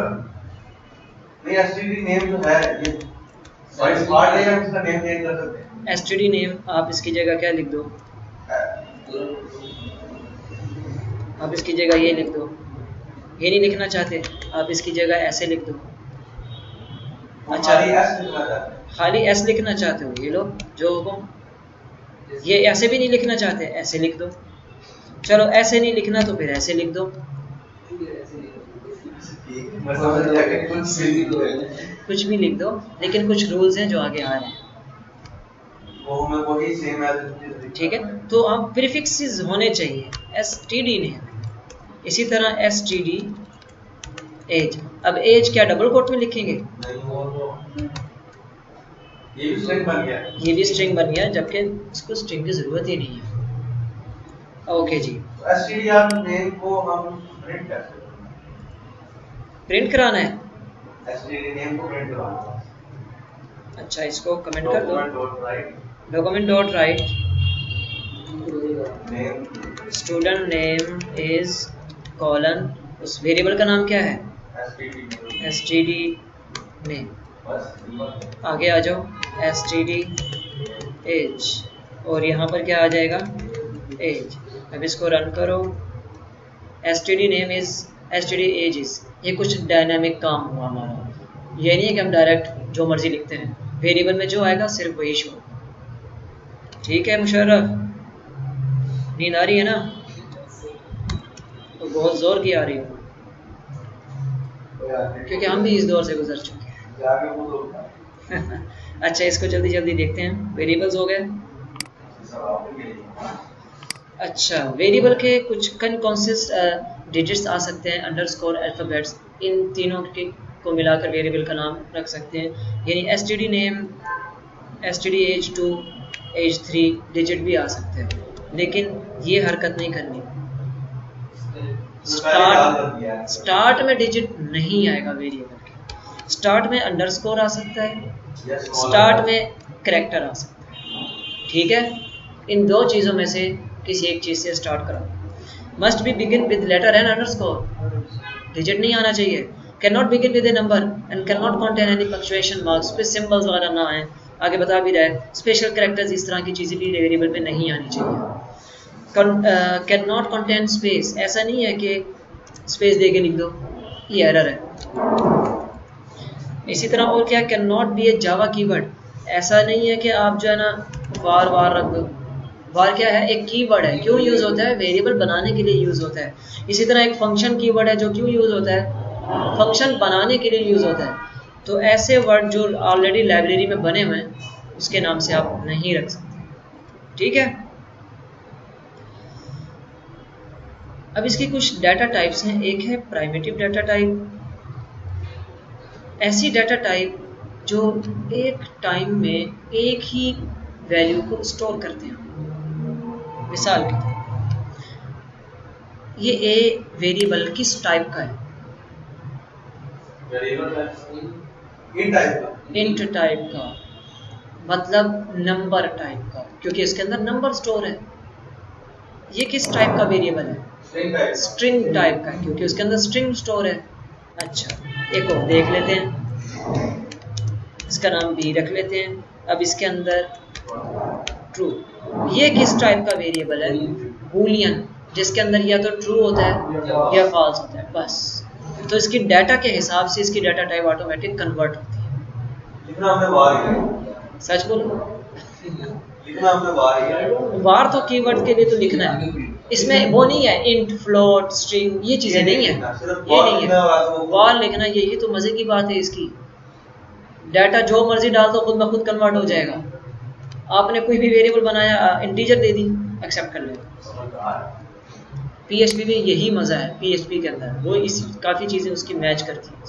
नहीं एसटीडी नेम जो है ये वॉइस पार्ट है, हम इसका नेम चेंज कर सकते हैं। एसटीडी नेम आप इसकी जगह क्या लिख दो, आप इसकी जगह ये लिख दो, ये नहीं लिखना चाहते आप इसकी जगह ऐसे लिख दो। अच्छा खाली एस लिखना चाहते हो, ये लो जो हुक्म, ये ऐसे भी नहीं लिखना चाहते ऐसे लिख दो। चलो ऐसे नहीं लिखना तो फिर ऐसे लिख दो, कुछ भी लिख दो, लेकिन कुछ रूल्स हैं जो आगे आ रहे हैं, वो हमें वही सेम है। ठीक है। तो आप प्रीफिक्सेस होने चाहिए एसटीडी नेम, इसी तरह एसटीडी एज। अब एज क्या डबल कोट में लिखेंगे? नहीं वो तो ये भी स्ट्रिंग बन गया, ये भी स्ट्रिंग बन गया, जबकि इसको स्ट्रिंग की जरूरत ही नहीं है। ओके जी, एसटीडीआर नेम को हम प्रिंट कर सकते हैं, प्रिंट कराना है। एसटीडी नेम को प्रिंट करवाना है। अच्छा इसको कमेंट कर दो, document document dot write name student name is colon, उस वेरिएबल का नाम क्या है? STD name. बस आगे आ जाओ, एसटीडी एज, और यहाँ पर क्या आ जाएगा? एज। अब इसको रन करो, STD name is STD age is. ये कुछ डायनामिक काम हुआ हमारा, ये नहीं है कि हम डायरेक्ट जो मर्जी लिखते हैं, वेरिएबल में जो आएगा सिर्फ वही शो। ठीक है मुशर्रफ, नींद आ रही है ना? तो बहुत जोर की आ रही हो, क्योंकि हम भी इस दौर से गुजर चुके हैं। जाके वो लोग अच्छा इसको जल्दी जल्दी देखते हैं। वेरिएबल्स हो गए। अच्छा वेरिएबल के कुछ कौन से डिजिट्स आ सकते हैं? अंडरस्कोर, अल्फाबेट्स, इन तीनों के को मिलाकर वेरिएबल का नाम रख सकते हैं। यानी STD name, STD age 2, age 3 digit भी आ सकते हैं, लेकिन ये हरकत नहीं करनी। स्टार्ट में डिजिट नहीं आएगा वेरिएबल के, स्टार्ट में अंडरस्कोर आ सकता है, स्टार्ट में करैक्टर आ सकता है। ठीक है, इन दो चीज़ों में से किसी एक चीज़ से स्टार्ट करो। Must be begin with letter and underscore, digit नहीं आना चाहिए। Cannot begin with a number and cannot contain any punctuation marks, पे सिंबल्स वगैरह ना आए। आगे बता भी रहा है, स्पेशल कैरेक्टर्स, इस तरह की चीज़ें भी वेरिएबल में नहीं आनी चाहिए। कैन नॉट कंटेन स्पेस, ऐसा नहीं है कि स्पेस दे के लिख दो, ये एरर है। इसी तरह और क्या, can not be A Java keyword, ऐसा नहीं है कि आप जो है ना वार वार रख दो। वार क्या है? एक कीवर्ड है, क्यों यूज़ होता है? वेरिएबल बनाने के लिए यूज़ होता है। इसी तरह एक फंक्शन कीवर्ड है जो क्यों यूज़ होता है? फंक्शन बनाने के लिए यूज़ होता है। तो ऐसे वर्ड जो ऑलरेडी लाइब्रेरी में बने हुए हैं उसके नाम से आप नहीं रख सकते। ठीक है, अब इसकी कुछ डाटा टाइप्स हैं। एक है प्राइमिटिव डाटा टाइप, ऐसी डाटा टाइप जो एक टाइम में एक ही वैल्यू को स्टोर करते हैं। मिसाल के ये ए वेरिएबल किस टाइप का है? इंट टाइप का, मतलब नंबर टाइप का, क्योंकि इसके अंदर नंबर स्टोर है। ये किस टाइप का वेरिएबल है? स्ट्रिंग टाइप का, क्योंकि उसके अंदर स्ट्रिंग स्टोर है। अच्छा एक और देख लेते हैं, इसका नाम बी रख लेते हैं। अब इसके अंदर ट्रू, ये किस टाइप का वेरिएबल है? बूलियन, जिसके अंदर या तो ट्रू होता है या फॉल्स होता है, बस। तो इसकी डाटा के हिसाब से इसकी डाटा टाइप ऑटोमेटिक कन्वर्ट होती है। लिखना हमने वार ही, सच बोलो, लिखना हमने वार ही। वार तो कीवर्ड के लिए तो लिखना है, इसमें वो नहीं है इंट, फ्लोट, स्ट्रिंग, ये चीजें नहीं है, ये नहीं है। वार लिखना यही तो मजे की बात है इसकी। डाटा जो मर्जी डाल दो खुद ब खुद कन्वर्ट हो जाएगा। आपने कोई भी वेरिएबल बनाया, इंटीजर दे दी, एक्सेप्ट कर लेगा। PHP में यही मजा है, PHP के अंदर वो इस काफ़ी चीज़ें उसकी मैच करती हैं।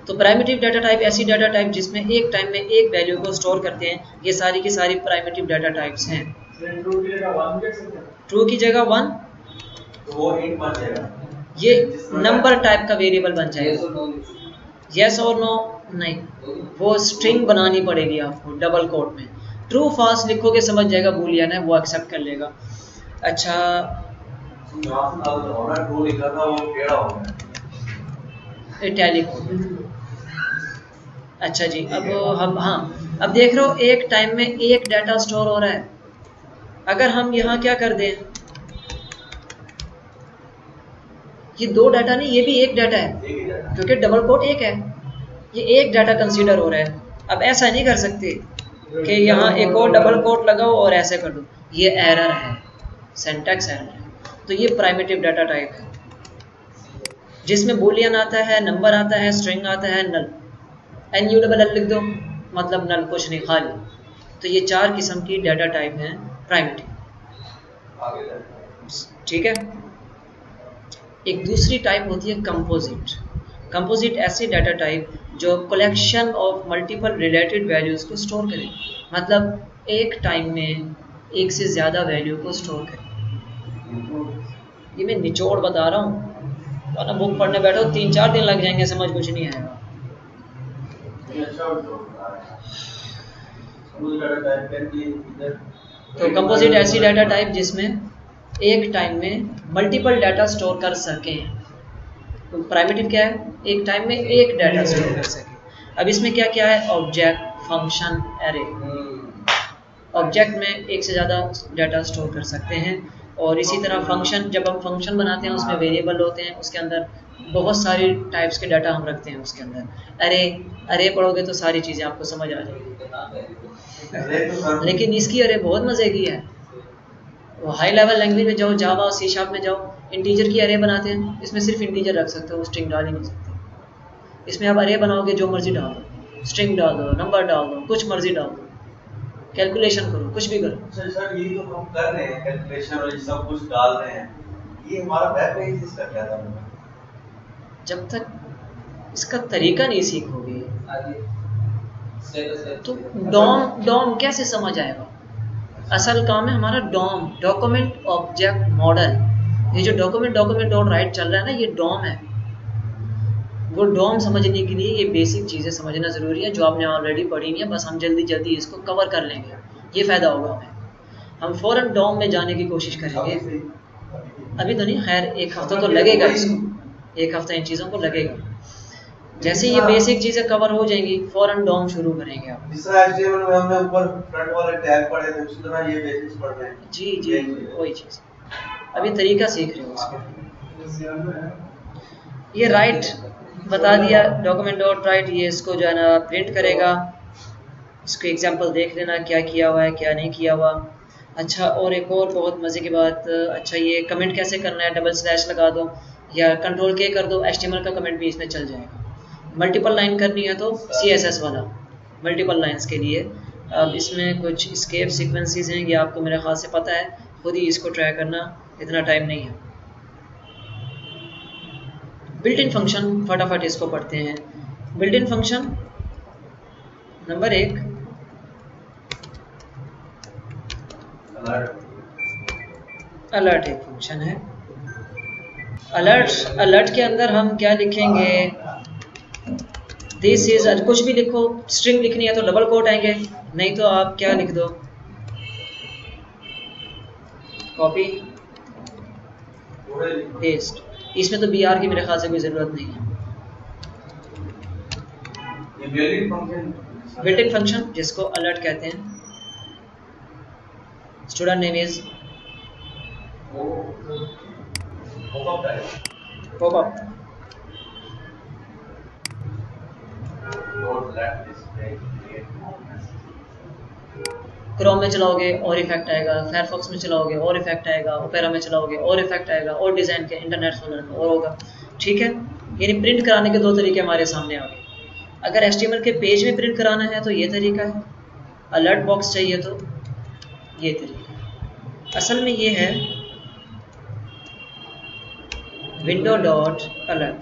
तो प्राइमिटिव डाटा टाइप ऐसी डाटा टाइप जिसमें एक टाइम में एक वैल्यू को स्टोर करते हैं, ये सारी की सारी प्राइमिटिव डाटा टाइप्स हैं। ट्रू की जगह 1, तो वो इंट बन जाएगा, ये नंबर टाइप का वेरिएबल बन जाएगा। यस और नो नहीं, वो स्ट्रिंग बनानी पड़ेगी आपको डबल कोट में। ट्रू फॉल्स लिखोगे समझ जाएगा बूलियन है, वो एक्सेप्ट कर लेगा। अच्छा ट्रू लिखा था वो टेढ़ा हो गया, इटैलिक हो गया। अच्छा जी, अब हम हाँ अब देख रहे हो एक टाइम में एक डाटा स्टोर हो रहा है। अगर हम यहाँ क्या कर दें, ये दो डाटा नहीं, ये भी एक डाटा है क्योंकि डबल कोट एक है, ये एक डाटा कंसीडर हो रहा है। अब ऐसा नहीं कर सकते कि यहाँ एक और डबल कोट लगाओ और ऐसे कर दो, ये एरर है, सिंटैक्स एरर है। तो ये प्राइमिटिव डाटा टाइप है जिसमें बूलियन आता है, नंबर आता है, स्ट्रिंग आता है, नल, NULL लिख दो मतलब नल, कुछ नहीं, खाली। तो ये 4 किस्म की डाटा टाइप हैं प्राइमिटिव, ठीक है। एक दूसरी टाइप होती है कंपोजिट। कंपोजिट ऐसी डाटा टाइप जो collection of multiple related values को स्टोर करे, मतलब एक टाइम में एक से ज़्यादा वैल्यू को स्टोर करे। ये मैं निचोड़ बता रहा हूँ, वरना बुक पढ़ने बैठो 3-4 दिन लग जाएंगे, समझ कुछ नहीं आएगा। तो कंपोजिट ऐसी डाटा टाइप जिसमें एक टाइम में मल्टीपल डाटा स्टोर कर सकें। तो प्राइमिटिव क्या है, एक टाइम में एक डाटा स्टोर कर सके। अब इसमें क्या क्या है, ऑब्जेक्ट, फंक्शन, एरे। ऑब्जेक्ट में एक से ज़्यादा डाटा स्टोर कर सकते हैं, और इसी तरह फंक्शन, जब हम फंक्शन बनाते हैं उसमें वेरिएबल होते हैं, उसके अंदर बहुत सारी टाइप्स के डाटा हम रखते हैं उसके अंदर। अरे पढ़ोगे तो सारी चीज़ें आपको समझ आ जाएगी, लेकिन इसकी अरे बहुत मज़े की है। वो हाई लेवल लैंग्वेज में जाओ, जावा, सी शार्प में जाओ, इंटीजर की अरे बनाते हैं, इसमें सिर्फ इंटीजर रख सकते हो, स्ट्रिंग डाल ही नहीं सकते। इसमें आप अरे बनाओगे जो मर्जी डाल दो, स्ट्रिंग डाल दो, नंबर डाल दो, कुछ मर्जी डाल दो, कैलकुलेशन करो, कुछ भी करो। सर ये तो हम कर रहे हैं, कैलकुलेशन और ये सब कुछ डाल रहे हैं, ये हमारा बैक पेज इसका क्या था? जब तक इसका तरीका नहीं सीखोगे तो डॉम कैसे समझ आएगा। असल काम है हमारा डॉम, डॉक्यूमेंट ऑब्जेक्ट मॉडल। ये जो डॉक्यूमेंट डॉट राइट चल रहा है ना, ये डॉम है। वो डॉम समझने के लिए ये बेसिक चीज़ें समझना ज़रूरी है जो आपने ऑलरेडी पढ़ी नहीं है, बस हम जल्दी जल्दी इसको कवर कर लेंगे, ये फ़ायदा होगा हमें। हम फ़ौरन डॉम में जाने की कोशिश करेंगे, अभी तो नहीं, खैर एक हफ्ता तो लगेगा इसको, एक हफ्ता इन चीज़ों को लगेगा। जैसे ये बेसिक चीज़ें कवर हो जाएंगी फ़ौरन डॉम शुरू करेंगे आप। जिस तरह HTML में हमने ऊपर फ्रंट वाले टैग पढ़े थे, उसी तरह ये बेसिक्स पढ़ रहे हैं। जी वही चीज़, अभी तरीका सीख रहे हो उसका। ये राइट बता दिया, डॉक्यूमेंट डॉट राइट, ये इसको जो है ना प्रिंट करेगा। इसको एग्जांपल देख लेना क्या किया हुआ है क्या नहीं किया हुआ। अच्छा, और एक और बहुत मज़े की बात, अच्छा ये कमेंट कैसे करना है, डबल स्लैश लगा दो या कंट्रोल के कर दो, HTML का कमेंट भी इसमें चल जाएगा। मल्टीपल लाइन करनी है तो CSS वाला मल्टीपल लाइंस के लिए। अब इसमें कुछ स्केप सीक्वेंसेस हैं, ये आपको मेरे ख्याल से पता है, खुद ही इसको ट्राई करना, इतना टाइम नहीं है। बिल्ट इन फंक्शन, फटाफट इसको पढ़ते हैं। Built in function number 1, alert एक फंक्शन है। अलर्ट के अंदर हम क्या लिखेंगे, दिस इज, कुछ भी लिखो, स्ट्रिंग लिखनी है तो डबल कोट आएंगे, नहीं तो आप क्या लिख दो, कॉपी पेस्ट। इसमें तो BR की मेरे ख्याल से कोई ज़रूरत नहीं है। बिल्ट इन फंक्शन जिसको अलर्ट कहते हैं, student name is popup. Chrome में चलाओगे और इफेक्ट आएगा, फायरफॉक्स में चलाओगे और इफेक्ट आएगा, ओपेरा में चलाओगे और इफेक्ट आएगा, और डिज़ाइन के इंटरनेट एक्सप्लोरर में और होगा। ठीक है, यानी प्रिंट कराने के 2 तरीके हमारे सामने आ गए। अगर HTML के पेज में प्रिंट कराना है तो ये तरीका है, अलर्ट बॉक्स चाहिए तो ये तरीका। असल में ये है विंडो डॉट अलर्ट,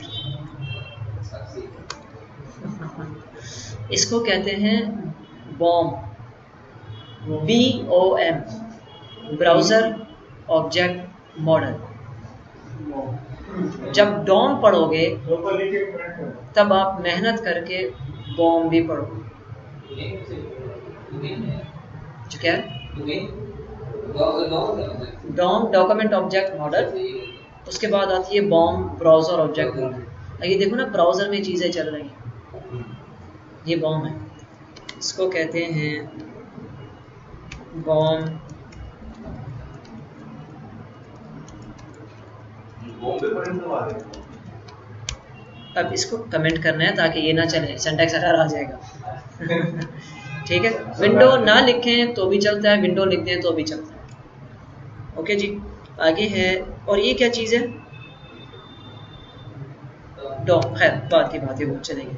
इसको कहते हैं BOM, BOM, browser object model. जब डॉम पढ़ोगे लोकल लिख के कनेक्ट करो। तब आप मेहनत करके बॉम भी पढ़ोगे। जो क्या है? डॉम डॉक्यूमेंट ऑब्जेक्ट मॉडल, उसके बाद आती है बॉम ब्राउजर ऑब्जेक्ट मॉडल। ये देखो ना, ब्राउजर में चीज़ें चल रही हैं, ये बॉम है, इसको कहते हैं बॉम। बॉम्बे प्रिंट करवा दें। अब इसको कमेंट करना है ताकि ये ना चले, सिंटैक्स एरर आ जाएगा। ठीक है, विंडो ना लिखें तो भी चलता है, विंडो लिख दें तो भी चलता है। ओके जी, आगे है। और ये क्या चीज़ है? डॉम, खैर बात की बात है, वो चलेगी।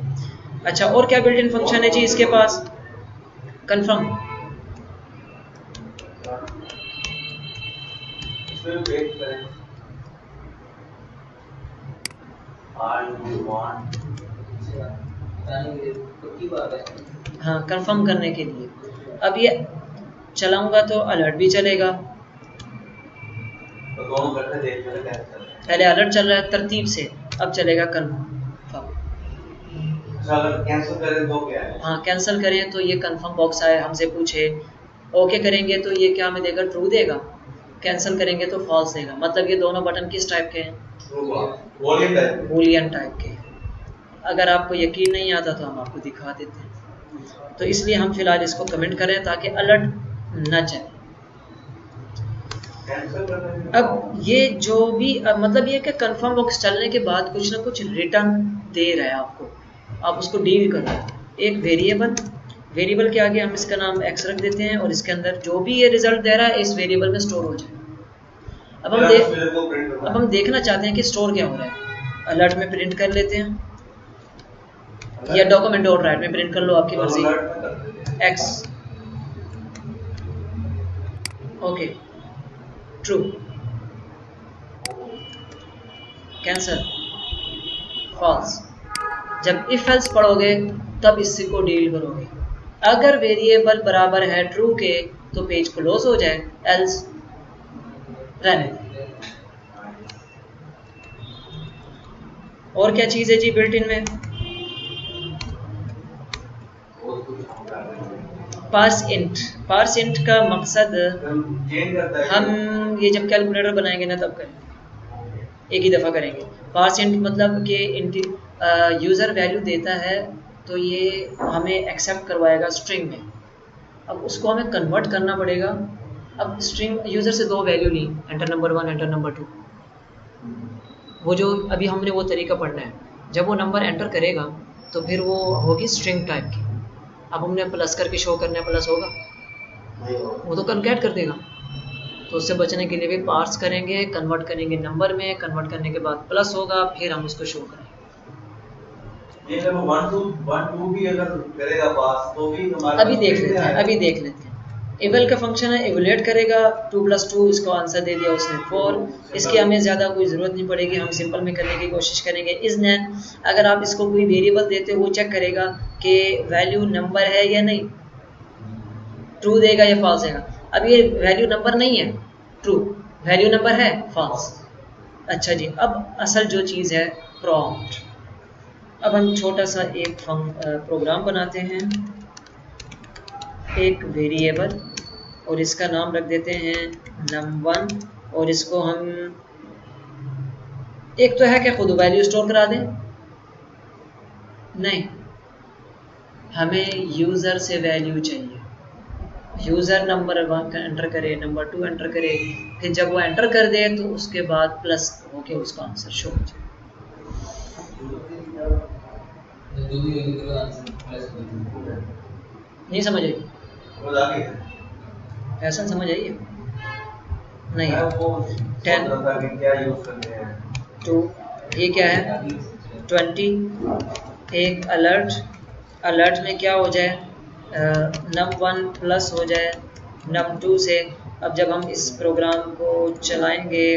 अच्छा, और क्या बिल्ट इन फंक्शन है जी इसके पास? कंफर्म। इसमें वेट करें। हाँ, कंफर्म करने के लिए। अब ये चलाऊंगा तो अलर्ट भी चलेगा। तो दोनों करके देख लेते हैं कैसे। पहले अलर्ट चल रहा है तरतीब से, अब चलेगा कंफर्म। अगर कैंसिल करें तो क्या है? हाँ, कैंसिल करें तो ये कंफर्म बॉक्स आए, हमसे पूछे। ओके करेंगे तो ये क्या हमें देगा? ट्रू देगा। कैंसिल करेंगे तो फॉल्स देगा। मतलब ये दोनों बटन किस टाइप के हैं? Volume type. बूलियन टाइप के। अगर आपको यकीन नहीं आता तो हम आपको दिखा देते हैं। तो इसलिए हम फिलहाल इसको कमेंट करें ताकि अलर्ट न चले। अब ये जो भी मतलब ये कि कंफर्म बॉक्स चलने के बाद कुछ ना कुछ रिटर्न दे रहा है आपको, आप उसको डील करो। एक वेरिएबल के आगे हम इसका नाम x रख देते हैं और इसके अंदर जो भी ये रिजल्ट दे रहा है इस वेरिएबल में स्टोर हो जाए। अब हम देखना चाहते हैं कि स्टोर क्या हो रहा है। अलर्ट में प्रिंट कर लेते हैं या डॉक्यूमेंट डॉट राइट में प्रिंट कर लो, आपकी मर्जी। x okay, true, cancel, false. जब इफ एल्स पढ़ोगे तब इससे को डील करोगे। अगर वेरिएबल बराबर है ट्रू के तो पेज क्लोज हो जाए, एल्स रहने दे। और क्या चीज़ है जी बिल्ट इन में? पार्स इंट का मकसद हम ये जब कैलकुलेटर बनाएंगे ना तब करेंगे, एक ही दफ़ा करेंगे। पार्स इंट मतलब कि यूज़र वैल्यू देता है तो ये हमें एक्सेप्ट करवाएगा स्ट्रिंग में। अब उसको हमें कन्वर्ट करना पड़ेगा। अब स्ट्रिंग यूज़र से दो वैल्यू ली, एंटर नंबर 1 एंटर नंबर 2। वो जो अभी हमने वो तरीका पढ़ना है। जब वो नंबर एंटर करेगा तो फिर वो होगी स्ट्रिंग टाइप की। अब हमने प्लस करके शो करना है, प्लस होगा? वो तो कन्वर्ट कर देगा। तो उससे बचने के लिए भी पार्स करेंगे, कन्वर्ट करेंगे नंबर में, कन्वर्ट करने के बाद प्लस होगा, फिर हम उसको शो करेंगे। ये जब 1 2 भी अगर करेगा पास तो भी हमारा अभी देख लेते हैं। एवल का फंक्शन है, एवुलेट करेगा 2 + 2, इसको आंसर दे दिया उसने 4। इसकी हमें ज़्यादा कोई ज़रूरत नहीं पड़ेगी, हम सिंपल में करने की कोशिश करेंगे। इज़नैन अगर आप इसको कोई वेरिएबल देते हो वो चेक करेगा कि वैल्यू नंबर है या नहीं, ट्रू देगा या फॉल्स देगा। अब ये वैल्यू नंबर नहीं है, ट्रू, वैल्यू नंबर है, फॉल्स। अच्छा जी, अब असल जो चीज़ है प्रॉम्प्ट। अब हम छोटा सा एक प्रोग्राम बनाते हैं, एक वेरिएबल, और इसका नाम रख देते हैं num1। और इसको हम एक तो है कि खुद वैल्यू स्टोर करा दें, नहीं, हमें यूज़र से वैल्यू चाहिए। यूज़र नंबर 1 एंटर करे, नंबर 2 एंटर करे, फिर जब वो एंटर कर दे तो उसके बाद प्लस होके उसका आंसर शो हो जाए। नहीं समझ आई? ऐसा समझ आई है? नहीं। 10 2 ये क्या है? 20। एक अलर्ट में क्या हो जाए? num1 प्लस हो जाए num2 से। अब जब हम इस प्रोग्राम को चलाएंगे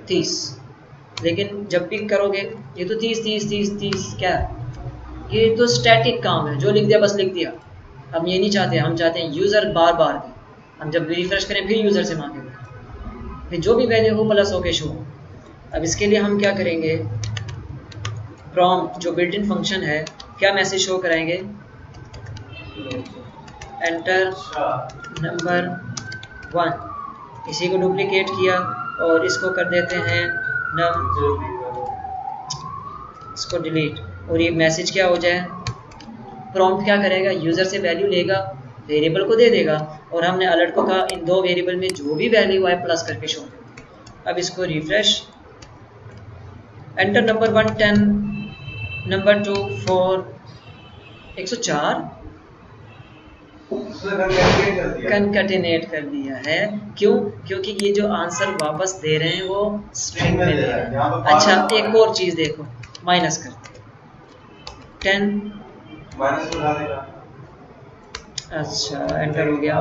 30, लेकिन जब पिक करोगे ये तो 30 क्या है? ये तो स्टैटिक काम है, जो लिख दिया बस लिख दिया। हम ये नहीं चाहते, हम चाहते हैं यूज़र बार बार दे। हम जब रिफ्रेश करें फिर यूज़र से मांगे, फिर जो भी वैल्यू हो प्लस होके शो। अब इसके लिए हम क्या करेंगे, प्रॉम्प्ट जो बिल्ट इन फंक्शन है क्या मैसेज शो कराएंगे, एंटर नंबर 1, इसी को डुप्लीकेट किया और इसको कर देते हैं नम, इसको डिलीट, और ये मैसेज क्या हो जाए, प्रॉम्प्ट क्या करेगा, यूज़र से वैल्यू लेगा, वेरिएबल को दे देगा, और हमने अलर्ट को कहा इन दो वेरिएबल में जो भी वैल्यू आए प्लस करके शो। अब इसको refresh, enter number 1 10, number 2 4, 104 concatenate कर दिया है। क्यों? क्योंकि ये जो आंसर वापस दे रहे हैं वो स्ट्रिंग में दे रहे हैं। अच्छा एक और चीज देखो, माइनस करते 10 माइनस उठा देगा। अच्छा एंटर हो गया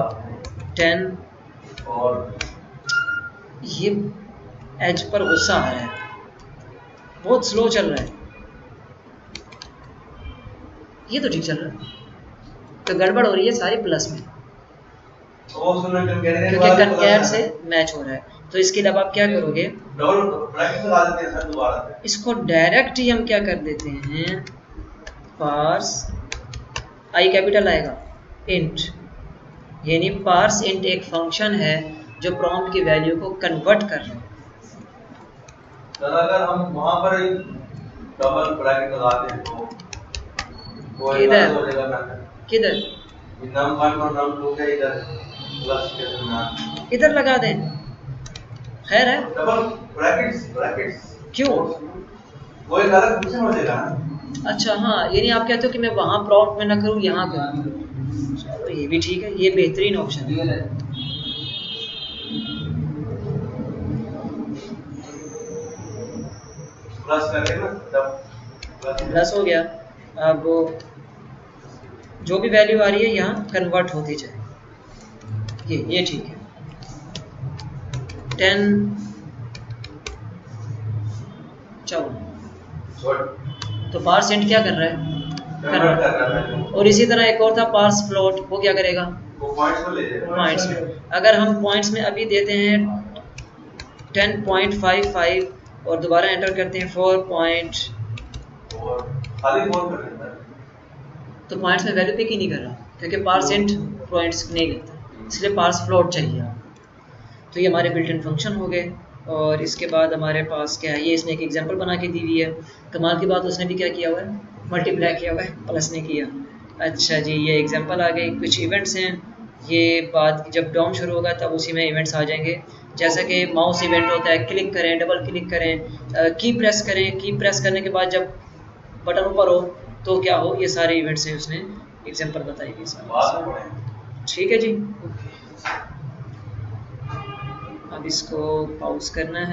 10, और ये एज पर गुस्सा आ रहा है, बहुत स्लो चल रहा है, ये तो ठीक चल रहा है, तो गड़बड़ हो रही है सारी प्लस में, क्योंकि कंकैट से मैच हो रहा है। तो इसके अलावा आप क्या करोगे, इसको डायरेक्ट ही हम क्या कर देते हैं, पार्स आई कैपिटल आएगा इंट, यानी पार्स इंट एक फंक्शन है जो प्रॉम्प्ट की वैल्यू को कन्वर्ट कर रहा है। अगर हम वहां पर डबल ब्रैकेट लगाते हैं तो किधर नम 1 और नम 2 के इधर प्लस के दरमियान इधर लगा दें, खैर है, डबल ब्रैकेट्स क्यों, वो एक अलग फंक्शन हो जाएगा ना। अच्छा हाँ, यानी आप कहते हो कि मैं वहां प्रॉम्प्ट में ना करूं, यहाँ करूं, चलो ये भी ठीक है, ये बेहतरीन ऑप्शन है। प्लस करके ना तब प्लस हो गया। अब जो भी वैल्यू आ रही है यहाँ कन्वर्ट होती जाए, ये ठीक है। 10 चलो, तो पार्स इंट क्या कर रहा है, कन्वर्ट कर रहा है। और इसी तरह एक और था पार्स फ्लोट, वो क्या करेगा, वो पॉइंट्स में ले जाएगा। पॉइंट्स में। अगर हम पॉइंट्स में अभी देते हैं 10.55 और दोबारा एंटर करते हैं 4 पॉइंट, और खाली 4 कर देता है तो पॉइंट्स में वैल्यू पिक ही नहीं कर रहा, क्योंकि पार्स इंट पॉइंट्स नहीं लेता, इसलिए पार्स फ्लोट चाहिए। तो ये हमारे बिल्ट इन फंक्शन हो गए। और इसके बाद हमारे पास क्या है, ये इसने एक एग्जांपल बना के दी हुई है। कमाल की बात, उसने भी क्या किया हुआ है, मल्टीप्लाई किया हुआ है, प्लस नहीं किया। अच्छा जी, ये एग्जांपल आ गई, कुछ इवेंट्स हैं, ये बात जब डाउन शुरू होगा तब उसी में इवेंट्स आ जाएंगे। जैसा कि माउस इवेंट होता है, क्लिक करें, डबल क्लिक करें, की प्रेस करें, की प्रेस करने के बाद जब बटन ऊपर हो तो क्या हो, ये सारे इवेंट्स हैं, उसने एग्जांपल बताई थी। ठीक है जी, अब इसको पॉज करना है।